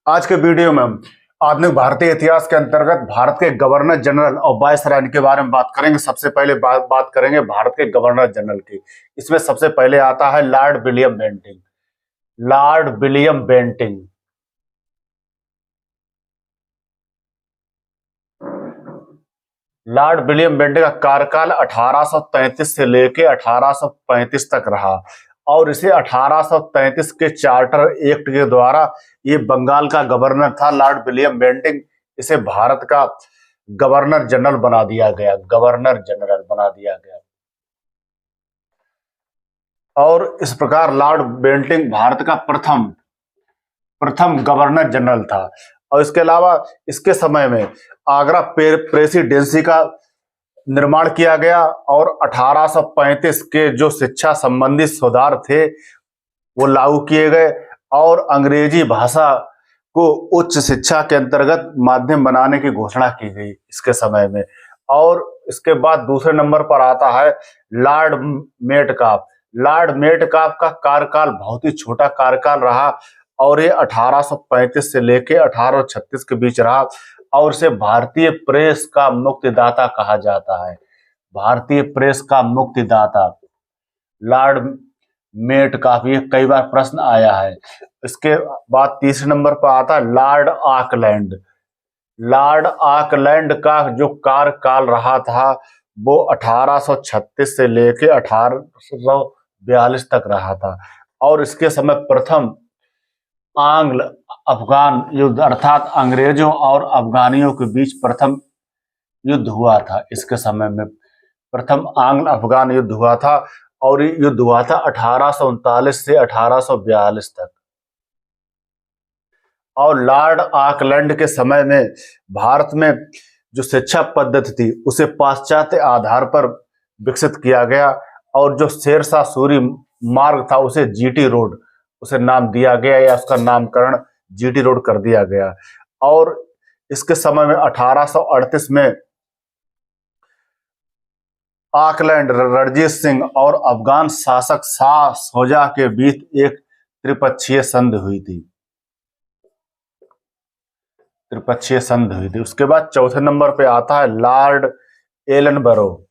आज के वीडियो में हम आधुनिक भारतीय इतिहास के अंतर्गत भारत के गवर्नर जनरल और वायसराय के बारे में बात करेंगे। सबसे पहले बात करेंगे भारत के गवर्नर जनरल की। इसमें सबसे पहले आता है Lord William Bentinck. Lord William Bentinck Lord William Bentinck का कार्यकाल 1833 से लेकर 1835 तक रहा और इसे 1833 के चार्टर एक्ट के द्वारा ये बंगाल का गवर्नर था। लॉर्ड विलियम बेंटिंग इसे भारत का गवर्नर जनरल बना दिया गया। गवर्नर जनरल बना दिया गया और इस प्रकार लॉर्ड बेंटिंग भारत का प्रथम गवर्नर जनरल था। और इसके अलावा इसके समय में आगरा प्रेसिडेंसी का निर्माण किया गया और 1835 के जो शिक्षा संबंधी सुधार थे वो लागू किए गए और अंग्रेजी भाषा को उच्च शिक्षा के अंतर्गत माध्यम बनाने की घोषणा की गई इसके समय में। और इसके बाद दूसरे नंबर पर आता है लॉर्ड मेटकाफ। लॉर्ड मेटकाफ का कार्यकाल बहुत ही छोटा कार्यकाल रहा और ये 1835 से लेकर 1836 के बीच रहा और इसे भारतीय प्रेस का मुक्तिदाता कहा जाता है। भारतीय प्रेस का मुक्तिदाता लॉर्ड मेटकाफ, ये कई बार प्रश्न आया है। इसके बाद तीसरे नंबर पर आता है लॉर्ड ऑकलैंड। लॉर्ड ऑकलैंड का जो कार्यकाल रहा था वो 1836 से लेकर 1842 तक रहा था और इसके समय प्रथम आंग्ल अफगान युद्ध अर्थात अंग्रेजों और अफगानियों के बीच प्रथम युद्ध हुआ था। इसके समय में प्रथम आंग्ल अफगान युद्ध हुआ था और ये युद्ध हुआ था 1839 से 1842 तक। और लॉर्ड ऑकलैंड के समय में भारत में जो शिक्षा पद्धति थी उसे पाश्चात्य आधार पर विकसित किया गया और जो शेरशाह सूरी मार्ग था उसे जीटी रोड उसे नाम दिया गया या उसका नामकरण जीटी रोड कर दिया गया। और इसके समय में 1838 में ऑकलैंड रणजीत सिंह और अफगान शासक शाह शोजा के बीच एक त्रिपक्षीय संधि हुई थी। उसके बाद चौथे नंबर पे आता है लॉर्ड एलनबरो।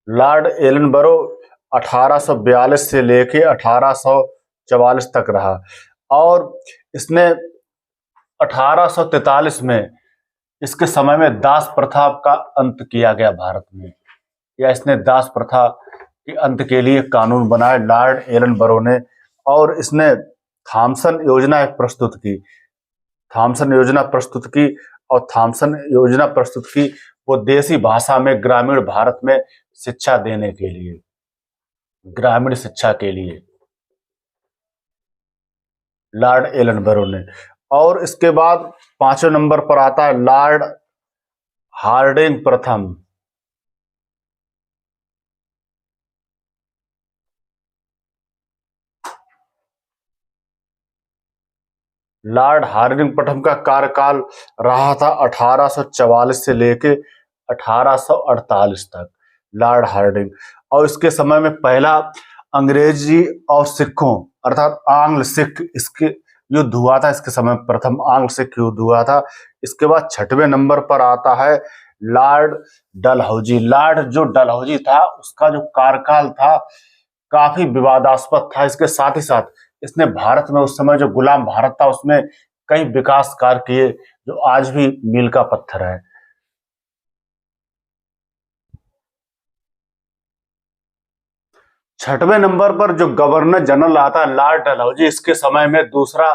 लॉर्ड एलनबरो 1842 से लेके 1844 तक रहा और इसने 1843 में इसके समय में दास प्रथा का अंत किया गया भारत में, या इसने दास प्रथा के अंत के लिए कानून बनाए लॉर्ड एलनबरो ने। और इसने थॉमसन योजना प्रस्तुत की। और थॉमसन योजना प्रस्तुत की वो देसी भाषा में ग्रामीण भारत में शिक्षा देने के लिए, ग्रामीण शिक्षा के लिए लॉर्ड एलनबरो ने। और इसके बाद पांचवें नंबर पर आता है लॉर्ड हार्डिंग प्रथम। लॉर्ड हार्डिंग प्रथम का कार्यकाल रहा था 1844 से लेके 1848 तक लॉर्ड हार्डिंग। और इसके समय में पहला अंग्रेजी और सिखों अर्थात आंग्ल सिख इसके युद्ध हुआ था। इसके समय प्रथम आंग्ल सिख युद्ध हुआ था। इसके बाद छठवें नंबर पर आता है लॉर्ड डलहौजी। लॉर्ड जो डलहौजी था उसका जो कार्यकाल था काफी विवादास्पद था। इसके साथ ही साथ इसने भारत में उस समय जो गुलाम भारत था उसमें कई विकास कार्य किए जो आज भी मील का पत्थर है। छठवें नंबर पर जो गवर्नर जनरल आता है लॉर्ड डलहौजी, इसके समय में दूसरा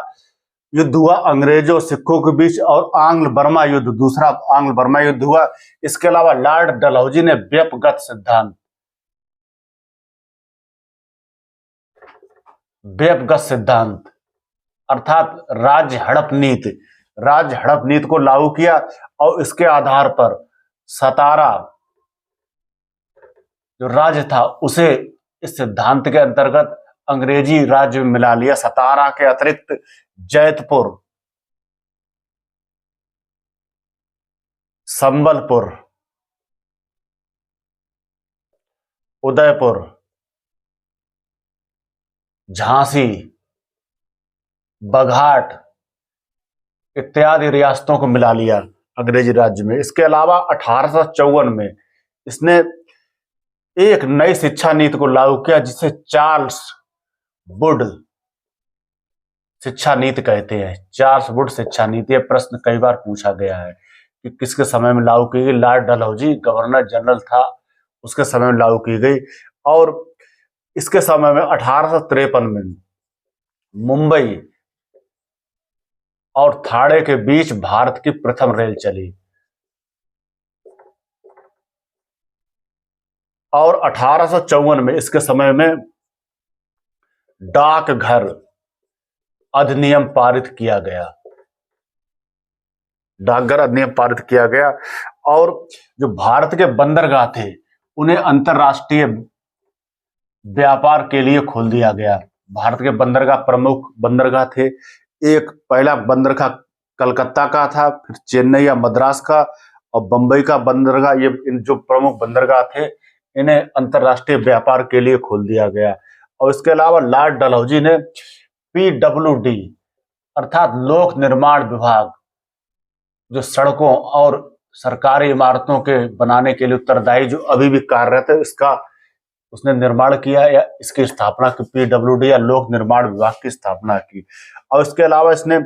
युद्ध हुआ अंग्रेजों सिखों के बीच और आंग्ल बर्मा युद्ध, दूसरा आंग्ल बर्मा युद्ध हुआ। इसके अलावा लॉर्ड डलहौजी ने व्यपगत सिद्धांत अर्थात राज्य हड़प नीति को लागू किया और इसके आधार पर सतारा जो राज्य था उसे इस सिद्धांत के अंतर्गत अंग्रेजी राज्य में मिला लिया। सतारा के अतिरिक्त जैतपुर, संबलपुर, उदयपुर, झांसी, बघाट इत्यादि रियासतों को मिला लिया अंग्रेजी राज्य में। इसके अलावा 1854 में इसने एक नई शिक्षा नीति को लागू किया जिसे चार्ल्स वुड शिक्षा नीति कहते हैं। चार्ल्स वुड शिक्षा नीति। यह प्रश्न कई बार पूछा गया है कि किसके समय में लागू की गई। लॉर्ड डलहौजी गवर्नर जनरल था, उसके समय में लागू की गई। और इसके समय में 1853 में मुंबई और ठाणे के बीच भारत की प्रथम रेल चली। और 1854 में इसके समय में डाकघर अधिनियम पारित किया गया। डाकघर अधिनियम पारित किया गया और जो भारत के बंदरगाह थे उन्हें अंतरराष्ट्रीय व्यापार के लिए खोल दिया गया। भारत के बंदरगाह, प्रमुख बंदरगाह थे। एक पहला बंदरगाह कलकत्ता का था, फिर चेन्नई या मद्रास का, और बंबई का बंदरगाह। ये इन जो प्रमुख बंदरगाह थे इन्हें अंतरराष्ट्रीय व्यापार के लिए खोल दिया गया। और इसके अलावा लॉर्ड डलहौजी ने PWD अर्थात लोक निर्माण विभाग, जो सड़कों और सरकारी इमारतों के बनाने के लिए उत्तरदायी जो अभी भी कार्यरत है, इसका उसने निर्माण किया या इसकी स्थापना की। PWD या लोक निर्माण विभाग की स्थापना की। और इसके अलावा इसने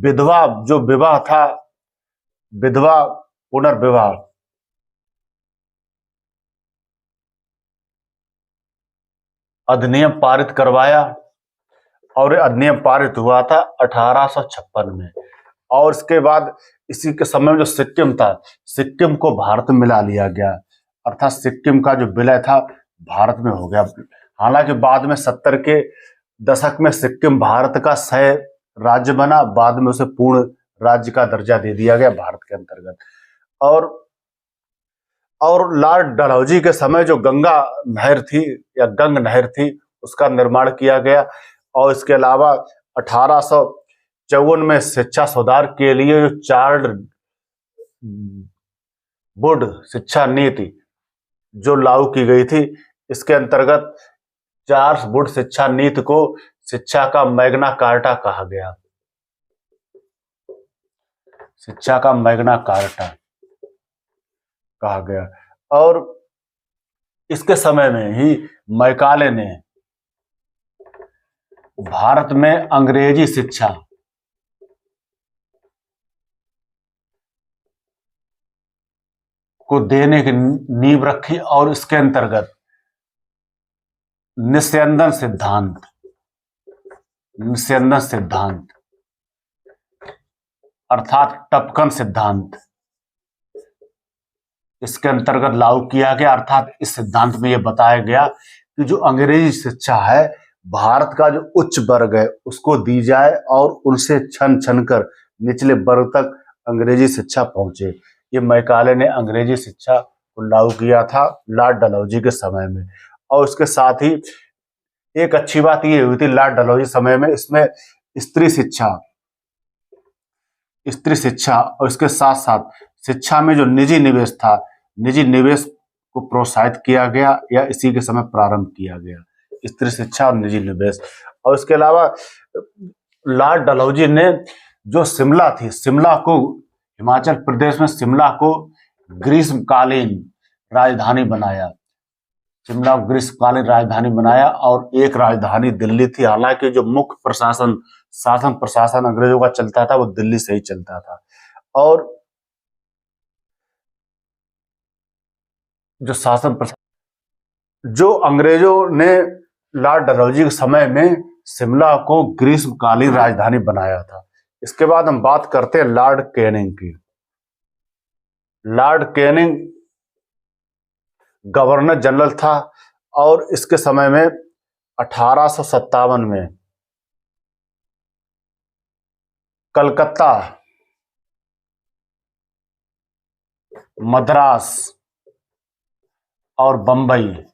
विधवा जो विवाह था, विधवा पुनर्विवाह अधिनियम पारित करवाया। और अधिनियम पारित हुआ था 1856 में। और इसके बाद इसी के समय में जो सिक्किम था, सिक्किम को भारत में मिला लिया गया, अर्थात सिक्किम का जो विलय था भारत में हो गया। हालांकि बाद में 70 के दशक में सिक्किम भारत का सह राज्य बना, बाद में उसे पूर्ण राज्य का दर्जा दे दिया गया भारत के अंतर्गत। और लॉर्ड डलहौजी के समय जो गंगा नहर थी या गंग नहर थी, उसका निर्माण किया गया। और इसके अलावा 1854 में शिक्षा सुधार के लिए जो चार्ल्स वुड शिक्षा नीति जो लागू की गई थी, इसके अंतर्गत चार्ल्स वुड शिक्षा नीति को शिक्षा का मैग्ना कार्टा कहा गया। शिक्षा का मैग्ना कार्टा कहा गया। और इसके समय में ही मैकाले ने भारत में अंग्रेजी शिक्षा को देने की नींव रखी। और इसके अंतर्गत निस्यंदन सिद्धांत अर्थात टपकन सिद्धांत इसके अंतर्गत लागू किया गया। अर्थात इस सिद्धांत में यह बताया गया कि जो अंग्रेजी शिक्षा है, भारत का जो उच्च वर्ग है उसको दी जाए और उनसे छन छन कर निचले वर्ग तक अंग्रेजी शिक्षा पहुंचे। ये मैकाले ने अंग्रेजी शिक्षा को लागू किया था लॉर्ड डलहौजी के समय में। और उसके साथ ही एक अच्छी बात ये हुई थी लॉर्ड डलहौजी समय में, इसमें स्त्री शिक्षा और इसके साथ साथ शिक्षा में जो निजी निवेश था, निजी निवेश को प्रोत्साहित किया गया या इसी के समय प्रारंभ किया गया, स्त्री शिक्षा और निजी निवेश। और इसके अलावा लॉर्ड डलहौजी ने जो शिमला थी, शिमला को, हिमाचल प्रदेश में शिमला को ग्रीष्मकालीन राजधानी बनाया। शिमला को ग्रीष्मकालीन राजधानी बनाया और एक राजधानी दिल्ली थी। हालांकि जो मुख्य शासन प्रशासन अंग्रेजों का चलता था वो दिल्ली से ही चलता था। और जो जो अंग्रेजों ने लॉर्ड डलहौजी के समय में शिमला को ग्रीष्मकालीन राजधानी बनाया था। इसके बाद हम बात करते हैं लॉर्ड कैनिंग की। लॉर्ड कैनिंग गवर्नर जनरल था और इसके समय में 1857 में कलकत्ता, मद्रास और बंबई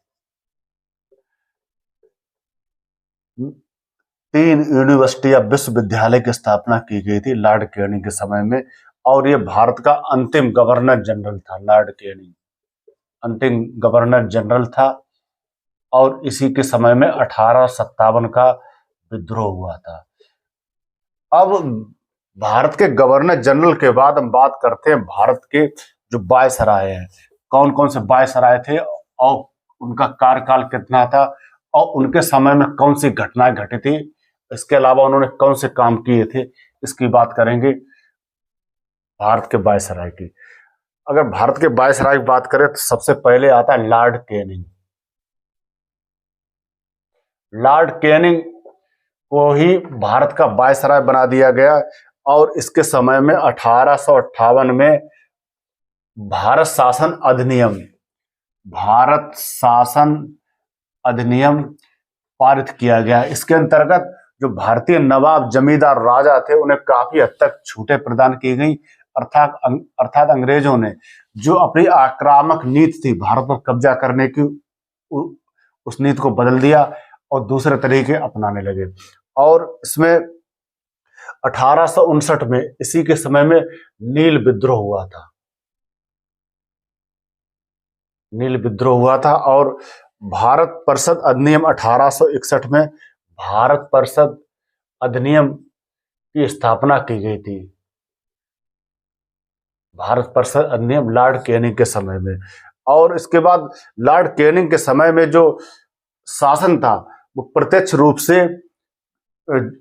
3 यूनिवर्सिटी या विश्वविद्यालय की स्थापना की गई थी लॉर्ड कैनिंग के समय में। और ये भारत का अंतिम गवर्नर जनरल था। लॉर्ड कैनिंग अंतिम गवर्नर जनरल था और इसी के समय में 1857 का विद्रोह हुआ था। अब भारत के गवर्नर जनरल के बाद हम बात करते हैं भारत के जो वायसराय हैं, कौन कौन से वायसराय थे और उनका कार्यकाल कितना था और उनके समय में कौन सी घटनाएं घटी थी, इसके अलावा उन्होंने कौन से काम किए थे, इसकी बात करेंगे भारत के वायसराय की। अगर भारत के वायसराय की बात करें तो सबसे पहले आता है लॉर्ड कैनिंग। लॉर्ड कैनिंग को ही भारत का वायसराय बना दिया गया और इसके समय में 1858 में भारत शासन अधिनियम पारित किया गया। इसके अंतर्गत जो भारतीय नवाब जमींदार राजा थे उन्हें काफी हद तक छूटें प्रदान की गई, अर्थात अंग्रेजों ने जो अपनी आक्रामक नीति थी भारत पर कब्जा करने की, उस नीति को बदल दिया और दूसरे तरीके अपनाने लगे। और इसमें 1859 में इसी के समय में नील विद्रोह हुआ था और भारत परिषद अधिनियम 1861 में भारत परिषद अधिनियम की स्थापना की गई थी। भारत परिषद अधिनियम लॉर्ड कैनिंग के समय में। और इसके बाद लॉर्ड कैनिंग के समय में जो शासन था वो प्रत्यक्ष रूप से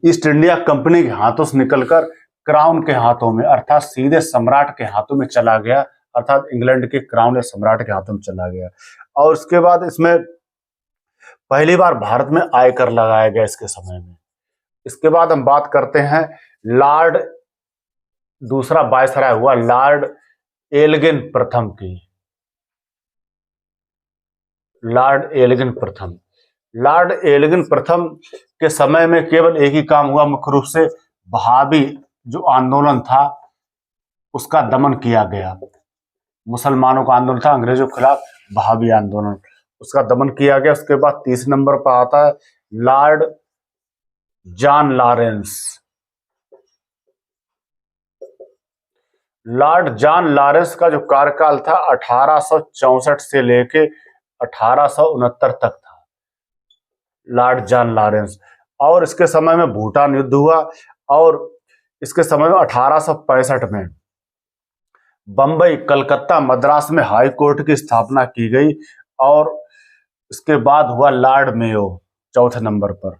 ईस्ट इंडिया कंपनी के हाथों से निकलकर क्राउन के हाथों में, अर्थात सीधे सम्राट के हाथों में चला गया, अर्थात इंग्लैंड के क्राउन या सम्राट के हाथों में चला गया। और इसके बाद इसमें पहली बार भारत में आयकर लगाया गया इसके समय में। इसके बाद हम बात करते हैं दूसरा वायसराय हुआ लॉर्ड एल्गिन प्रथम की। लॉर्ड एल्गिन प्रथम के समय में केवल एक ही काम हुआ, मुख्य रूप से वहाबी जो आंदोलन था उसका दमन किया गया। मुसलमानों का आंदोलन था अंग्रेजों के खिलाफ, वहाबी आंदोलन, उसका दमन किया गया। उसके बाद तीसरे नंबर पर आता है Lord John Lawrence. Lord John Lawrence का जो कार्यकाल था 1864 से लेके 1869 तक था, लॉर्ड जॉन लॉरेंस। और इसके समय में भूटान युद्ध हुआ और इसके समय में 1865 में बंबई, कलकत्ता, मद्रास में हाई कोर्ट की स्थापना की गई। और इसके बाद हुआ लॉर्ड मेयो चौथे नंबर पर।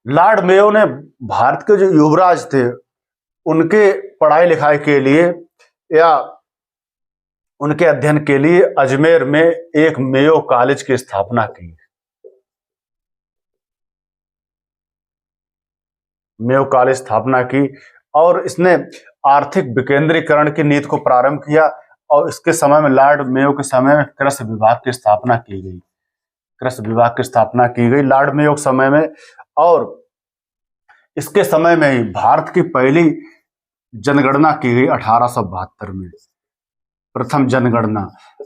लॉर्ड मेयो ने भारत के जो युवराज थे उनके पढ़ाई लिखाई के लिए या उनके अध्ययन के लिए अजमेर में एक मेयो कॉलेज की स्थापना की। मेयो कॉलेज स्थापना की और इसने आर्थिक विकेंद्रीकरण की नीति को प्रारंभ किया। और इसके समय में लॉर्ड मेयो के समय में कृषि विभाग की स्थापना की गई लॉर्ड मेयो के समय में। और इसके समय में ही भारत की पहली जनगणना की गई 1872 में, प्रथम जनगणना।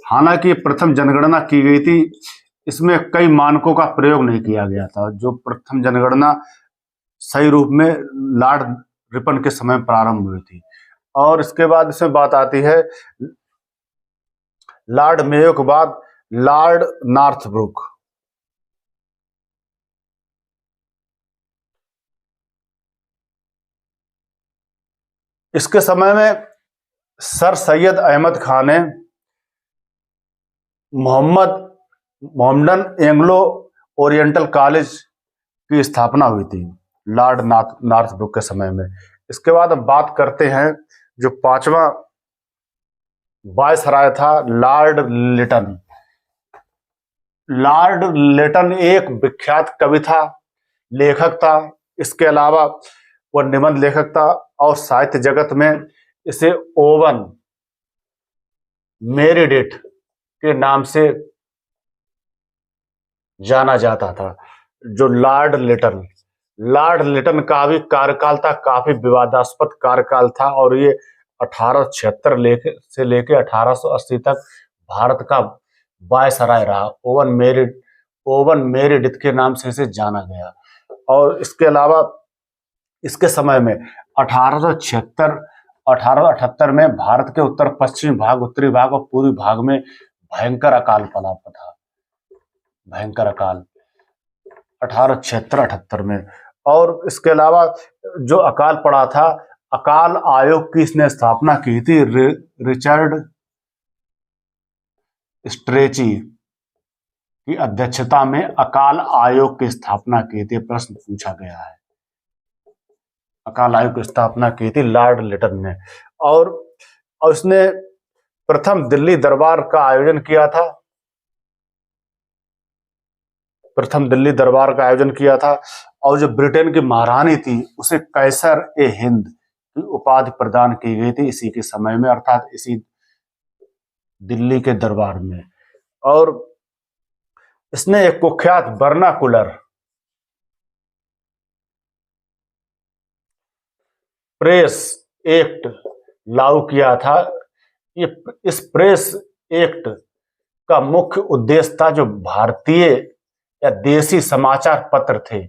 हालांकि प्रथम जनगणना की गई थी, इसमें कई मानकों का प्रयोग नहीं किया गया था। जो प्रथम जनगणना सही रूप में लॉर्ड रिपन के समय प्रारंभ हुई थी। और इसके बाद इसमें बात आती है लॉर्ड मेयो के बाद लॉर्ड नॉर्थब्रुक। इसके समय में सर सैयद अहमद खान ने मोहम्मदन एंग्लो ओरिएंटल कॉलेज की स्थापना हुई थी लॉर्ड नॉर्थब्रुक के समय में। इसके बाद हम बात करते हैं जो पांचवा वायसराय था लॉर्ड लिटन। लॉर्ड लिटन एक विख्यात कवि था, लेखक था। इसके अलावा वह निबंध लेखक था और साहित्य जगत में इसे ओवन मेरिडिथ के नाम से जाना जाता था। जो लॉर्ड लिटन का भी कार्यकाल था, काफी विवादास्पद कार्यकाल था और ये 1876 से लेके 1880 तक भारत का वायसराय रहा। ओवन मेरिडिथ के नाम से इसे जाना गया। और इसके अलावा इसके समय में 1876 1878 में भारत के उत्तर पश्चिमी भाग, उत्तरी भाग और पूर्वी भाग में भयंकर अकाल पड़ा था, भयंकर अकाल 1876-78 में। और इसके अलावा जो अकाल पड़ा था, अकाल आयोग की इसने स्थापना की थी, रिचर्ड स्ट्रेची की अध्यक्षता में अकाल आयोग की स्थापना की थी। प्रश्न पूछा गया है, अकाल आयोग की स्थापना की थी लॉर्ड लिटन ने। और उसने प्रथम दिल्ली दरबार का आयोजन किया था, प्रथम दिल्ली दरबार का आयोजन किया था। और जो ब्रिटेन की महारानी थी उसे कैसर ए हिंद की उपाधि प्रदान की गई थी इसी के समय में, अर्थात इसी दिल्ली के दरबार में। और इसने एक कुख्यात वर्नाकुलर प्रेस एक्ट लागू किया था। ये इस प्रेस एक्ट का मुख्य उद्देश्य था जो भारतीय या देसी समाचार पत्र थे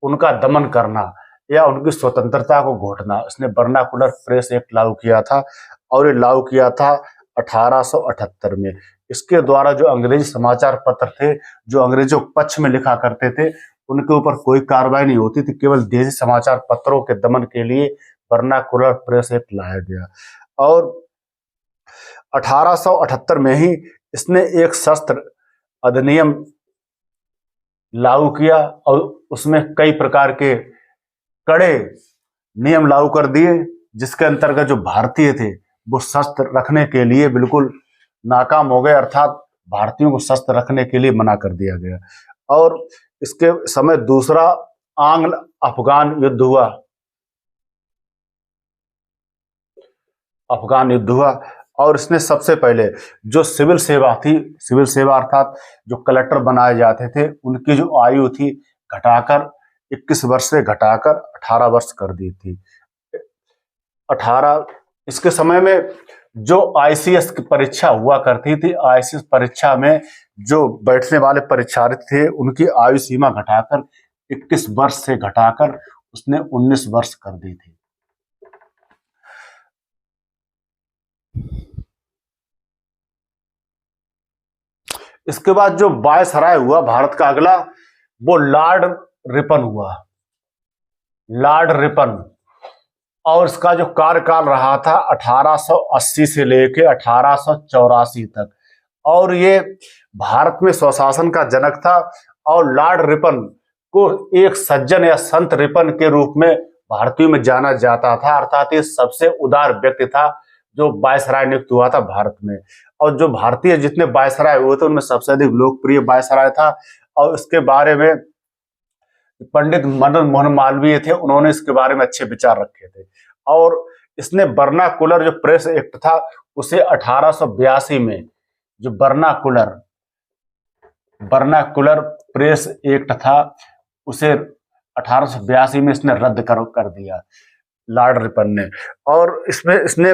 उनका दमन करना या उनकी स्वतंत्रता को घोटना। इसने वर्नाकुलर प्रेस एक्ट लागू किया था और ये लागू किया था 1878 में। इसके द्वारा जो अंग्रेजी समाचार पत्र थे जो अंग्रेजों के पक्ष में लिखा करते थे उनके ऊपर कोई कार्रवाई नहीं होती थी, केवल देसी समाचार पत्रों के दमन के लिए वर्नाकुलर प्रेस एक्ट लाया गया। और 1878 में ही इसने एक शस्त्र अधिनियम लागू किया और उसमें कई प्रकार के कड़े नियम लागू कर दिए, जिसके अंतर्गत जो भारतीय थे वो शस्त्र रखने के लिए बिल्कुल नाकाम हो गए, अर्थात भारतीयों को शस्त्र रखने के लिए मना कर दिया गया। और इसके समय दूसरा आंग्ल अफगान युद्ध हुआ, अफगान युद्ध हुआ। और इसने सबसे पहले जो सिविल सेवा थी, सिविल सेवा अर्थात जो कलेक्टर बनाए जाते थे उनकी जो आयु थी घटाकर 21 वर्ष से घटाकर 18 वर्ष कर दी थी। 18 इसके समय में जो आईसीएस की परीक्षा हुआ करती थी, आईसीएस परीक्षा में जो बैठने वाले परीक्षार्थी थे उनकी आयु सीमा घटाकर 21 वर्ष से घटाकर उसने 19 वर्ष कर दी थी। इसके बाद जो वायसराय हुआ भारत का अगला, वो लॉर्ड रिपन हुआ, लॉर्ड रिपन। और इसका जो कार्यकाल रहा था 1880 से लेकर 1884 तक। और ये भारत में स्वशासन का जनक था। और लॉर्ड रिपन को एक सज्जन या संत रिपन के रूप में भारतीयों में जाना जाता था, अर्थात ये सबसे उदार व्यक्ति था जो वायसराय नियुक्त हुआ था भारत में। और जो भारतीय जितने वायसराय हुए थे उनमें सबसे अधिक लोकप्रिय वायसराय था। और इसके बारे में पंडित मदन मोहन मालवीय थे, उन्होंने इसके बारे में अच्छे विचार रखे थे। और इसने वर्नाकुलर जो प्रेस एक्ट था उसे 1882 में जो वर्नाकुलर प्रेस एक्ट था उसे 1882 में इसने रद्द कर दिया लॉर्ड रिपन ने। और इसने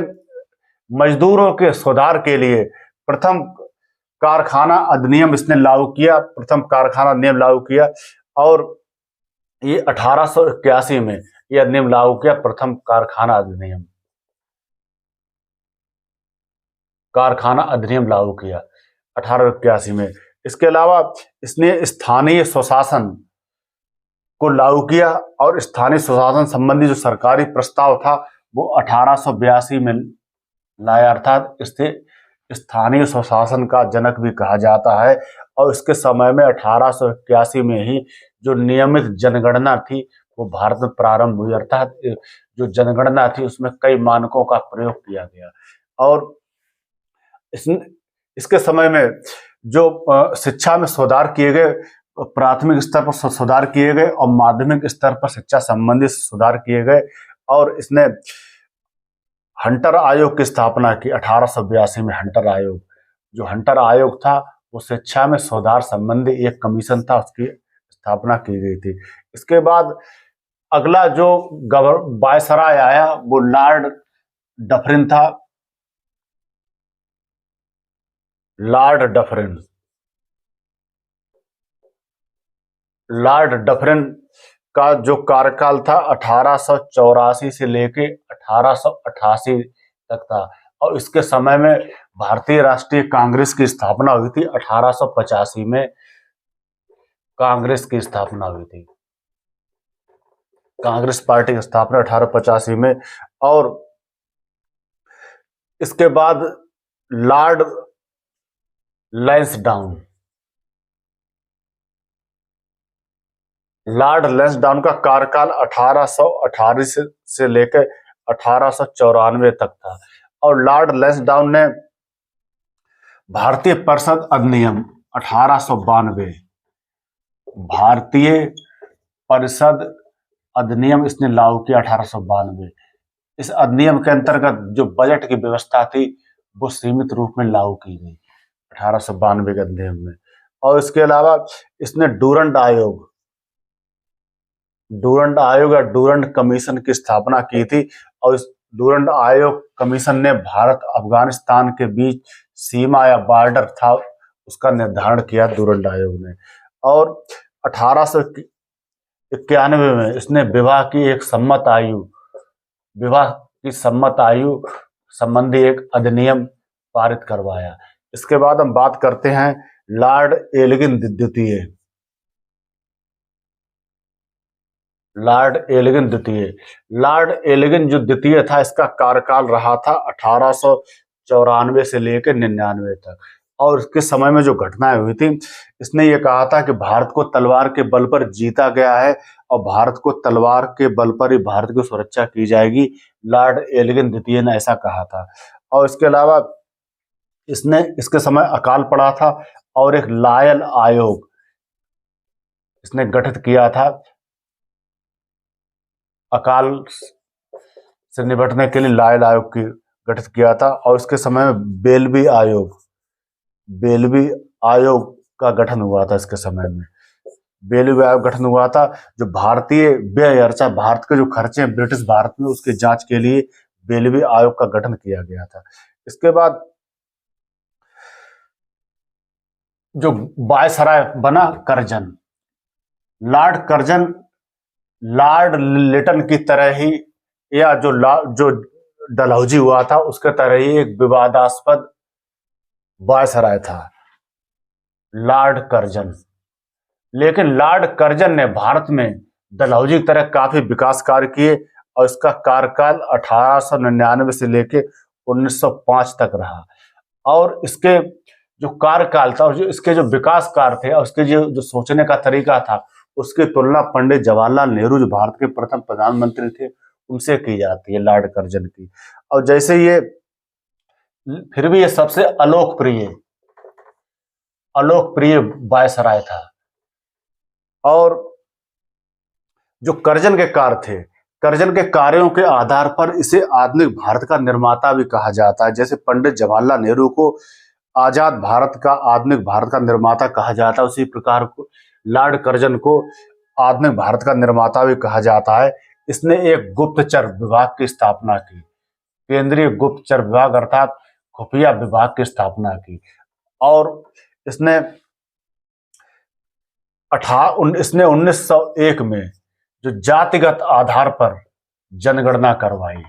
मजदूरों के सुधार के लिए प्रथम कारखाना अधिनियम इसने लागू किया, प्रथम कारखाना नियम लागू किया। और ये 1881 में यह अधिनियम लागू किया, प्रथम कारखाना अधिनियम, कारखाना अधिनियम लागू किया 1881 में। इसके अलावा इसने स्थानीय स्वशासन को लागू किया और स्थानीय स्वशासन संबंधी जो सरकारी प्रस्ताव था वो 1882 में लाया, अर्थात इससे स्थानीय स्वशासन का जनक भी कहा जाता है। और इसके समय में 1881 में ही जो नियमित जनगणना थी वो भारत में प्रारंभ हुई, अर्थात जो जनगणना थी उसमें कई मानकों का प्रयोग किया गया। और इसके समय में जो शिक्षा में सुधार किए गए, प्राथमिक स्तर पर सुधार किए गए और माध्यमिक स्तर पर शिक्षा संबंधी सुधार किए गए। और इसने हंटर आयोग की स्थापना की 1882 में। हंटर आयोग, जो हंटर आयोग था वो शिक्षा में सुधार संबंधी एक कमीशन था, उसकी स्थापना की गई थी। इसके बाद अगला जो वायसराय आया वो लॉर्ड डफरिन था, लॉर्ड डफरिन। लॉर्ड डफरिन का जो कार्यकाल था 1884 से लेके 1888 तक था, और इसके समय में भारतीय राष्ट्रीय कांग्रेस की स्थापना हुई थी। 1885 में कांग्रेस की स्थापना हुई थी, कांग्रेस पार्टी की स्थापना 1885 में। और इसके बाद लॉर्ड लैंसडाउन का कार्यकाल 1818 से लेकर 1894 तक था। और लॉर्ड लैंसडाउन ने भारतीय परिषद अधिनियम 1892, भारतीय परिषद अधिनियम इसने लागू किया 1892। इस अधिनियम के अंतर्गत जो बजट की व्यवस्था थी वो सीमित रूप में लागू की गई 1892 के अधिनियम में। और इसके अलावा इसने डूरंड आयोग या डूरंड कमीशन की स्थापना की थी। और इस डूरंड आयोग कमीशन ने भारत अफगानिस्तान के बीच सीमा या बॉर्डर था उसका निर्धारण किया डूरंड आयोग ने। और 1891 में इसने विवाह की सम्मत आयु संबंधी एक अधिनियम पारित करवाया। इसके बाद हम बात करते हैं लॉर्ड एल्गिन द्वितीय। लॉर्ड एल्गिन जो द्वितीय था, इसका कार्यकाल रहा था 1894 से लेकर 99 तक। और इसके समय में जो घटनाएं हुई थी, इसने ये कहा था कि भारत को तलवार के बल पर जीता गया है और भारत को तलवार के बल पर ही भारत की सुरक्षा की जाएगी। लॉर्ड एल्गिन द्वितीय ने ऐसा कहा था। और इसके अलावा इसके समय अकाल पड़ा था और एक लायल आयोग इसने गठित किया था अकाल से निपटने के लिए। लायल आयोग की गठित किया था। और इसके समय में बेलवी आयोग का गठन हुआ था। इसके समय में बेलवी आयोग गठन हुआ था, जो भारतीय व्यय अर्चा, भारत के जो खर्चे हैं ब्रिटिश भारत में, उसकी जांच के लिए बेलवी आयोग का गठन किया गया था। इसके बाद जो वायसराय बना कर्जन, लॉर्ड लिटन की तरह ही, या जो डलहौजी हुआ था उसके तरह ही एक विवादास्पद वायसराय था लॉर्ड कर्जन। लेकिन लॉर्ड कर्जन ने भारत में डलहौजी की तरह काफी विकास कार्य किए और इसका कार्यकाल 1899 से लेकर 1905 तक रहा। और इसके जो कार्यकाल था और जो इसके जो विकास कार्य थे और उसके जो सोचने का तरीका था, उसकी तुलना पंडित जवाहरलाल नेहरू जो भारत के प्रथम प्रधानमंत्री थे उनसे की जाती है, लॉर्ड कर्जन की। और जैसे ये फिर भी ये सबसे अलोकप्रिय वायसराय था। और जो कर्जन के कार्य थे, कर्जन के कार्यों के आधार पर इसे आधुनिक भारत का निर्माता भी कहा जाता है। जैसे पंडित जवाहरलाल नेहरू को आजाद भारत का, आधुनिक भारत का निर्माता कहा जाता है, उसी प्रकार को लॉर्ड कर्जन को आधुनिक भारत का निर्माता भी कहा जाता है। इसने एक गुप्तचर विभाग की स्थापना की, केंद्रीय गुप्तचर विभाग अर्थात खुफिया विभाग की स्थापना की। और इसने 1901 में जो जातिगत आधार पर जनगणना करवाई,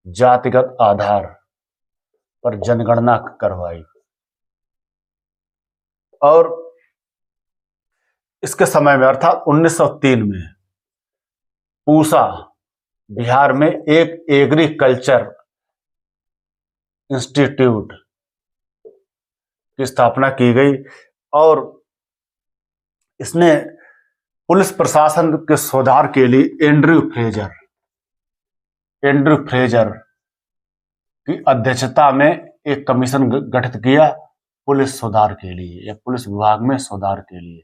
जातिगत आधार पर जनगणना करवाई। और इसके समय में अर्थात 1903 में पूसा बिहार में एक एग्रीकल्चर इंस्टीट्यूट की स्थापना की गई। और इसने पुलिस प्रशासन के सुधार के लिए एंड्रयू फ्रेजर की अध्यक्षता में एक कमीशन गठित किया पुलिस सुधार के लिए या पुलिस विभाग में सुधार के लिए।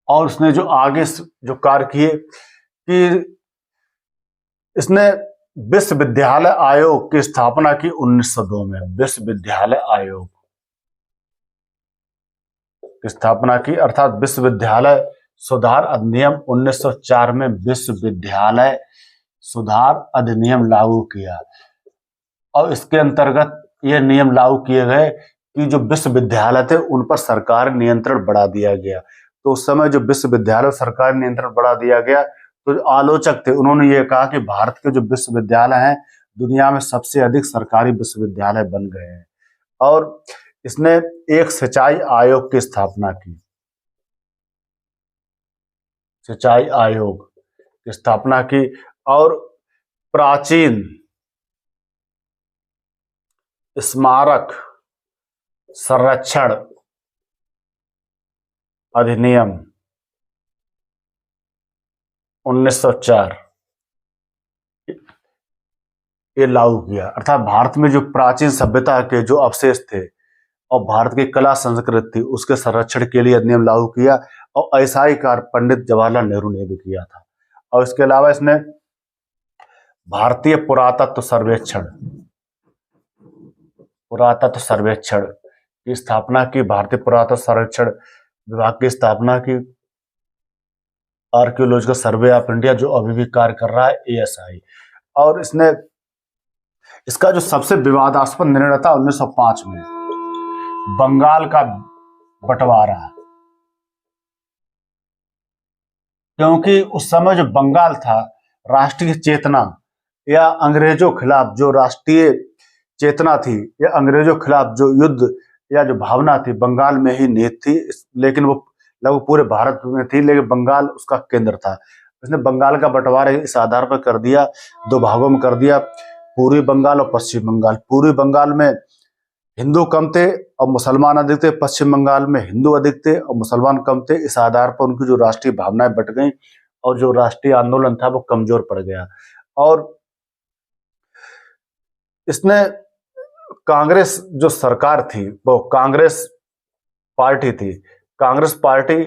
और उसने जो आगे जो कार्य किए कि इसने विश्वविद्यालय आयोग की स्थापना की 1902 में, विश्वविद्यालय आयोग की स्थापना की, अर्थात विश्वविद्यालय सुधार अधिनियम 1904 में विश्वविद्यालय सुधार अधिनियम लागू किया। और इसके अंतर्गत यह नियम लागू किए गए कि जो विश्वविद्यालय थे उन पर सरकारी नियंत्रण बढ़ा दिया गया। तो उस समय जो विश्वविद्यालय सरकारी नियंत्रण बढ़ा दिया गया, तो जो आलोचक थे उन्होंने ये कहा कि भारत के जो विश्वविद्यालय हैं दुनिया में सबसे अधिक सरकारी विश्वविद्यालय बन गए हैं। और इसने एक सिंचाई आयोग की स्थापना की, सिंचाई आयोग की स्थापना की, और प्राचीन स्मारक संरक्षण अधिनियम 1904 ये लागू किया। अर्थात भारत में जो प्राचीन सभ्यता के जो अवशेष थे और भारत की कला संस्कृति थी उसके संरक्षण के लिए अधिनियम लागू किया, और ऐसा ही कार्य पंडित जवाहरलाल नेहरू ने भी किया था। और इसके अलावा इसने भारतीय पुरातत्व सर्वेक्षण की स्थापना की, भारतीय पुरातत्व सर्वेक्षण विभाग की स्थापना की, आर्कियोलॉजिकल सर्वे ऑफ इंडिया जो अभी भी कार्य कर रहा है, ASI। और इसका जो सबसे विवादास्पद निर्णय था 1905 में बंगाल का बंटवारा, क्योंकि उस समय जो बंगाल था राष्ट्रीय चेतना या अंग्रेजों खिलाफ जो राष्ट्रीय चेतना थी या अंग्रेजों खिलाफ जो युद्ध या जो भावना थी बंगाल में ही निहित थी, लेकिन वो लगभग पूरे भारत में थी, लेकिन बंगाल उसका केंद्र था। इसने बंगाल का बंटवारा इस आधार पर कर दिया, दो भागों में कर दिया, पूर्वी बंगाल और पश्चिम बंगाल। पूर्वी बंगाल में हिंदू कम थे और मुसलमान अधिक थे, पश्चिम बंगाल में हिंदू अधिक थे और मुसलमान कम थे। इस आधार पर उनकी जो राष्ट्रीय भावनाएं बट गई और जो राष्ट्रीय आंदोलन था वो कमजोर पड़ गया। और इसने कांग्रेस जो सरकार थी वो कांग्रेस पार्टी थी, कांग्रेस पार्टी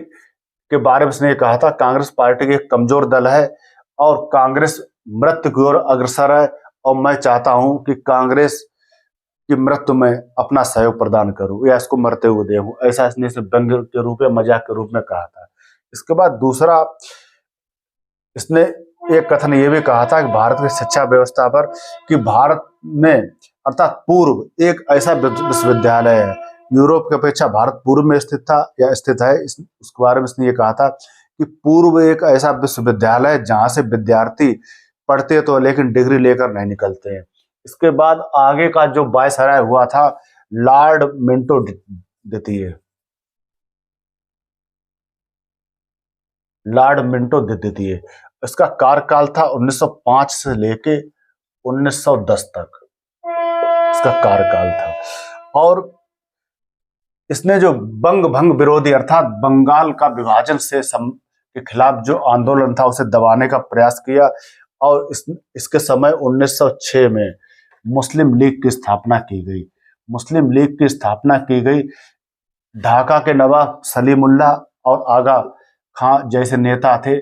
के बारे में इसने कहा था कांग्रेस पार्टी एक कमजोर दल है और कांग्रेस मृत्यु की ओर अग्रसर है, और मैं चाहता हूं कि कांग्रेस की मृत्यु में अपना सहयोग प्रदान करूं या इसको मरते हुए देखूं, ऐसा इसने इसे व्यंग के रूप में मजाक के रूप में कहा था। इसके बाद दूसरा इसने एक कथन ये भी कहा था कि भारत की शिक्षा व्यवस्था पर कि भारत में अर्थात पूर्व एक ऐसा विश्वविद्यालय है, यूरोप की अपेक्षा भारत पूर्व में स्थित था या स्थित है, उसके बारे में इसने ये कहा था कि पूर्व एक ऐसा विश्वविद्यालय है जहां से विद्यार्थी पढ़ते तो लेकिन डिग्री लेकर नहीं निकलते हैं। इसके बाद आगे का जो वायसराय हुआ था लॉर्ड मिंटो द्वितीय, लॉर्ड मिंटो द्वितीय, इसका कार्यकाल था 1905 से लेके 1910 तक इसका कार्यकाल था। और इसने जो बंग भंग विरोधी अर्थात बंगाल का विभाजन से के खिलाफ जो आंदोलन था उसे दबाने का प्रयास किया, और इसके समय 1906 में मुस्लिम लीग की स्थापना की गई। मुस्लिम लीग की स्थापना की गई, ढाका के नवाब सलीमुल्लाह और आगा खां जैसे नेता थे,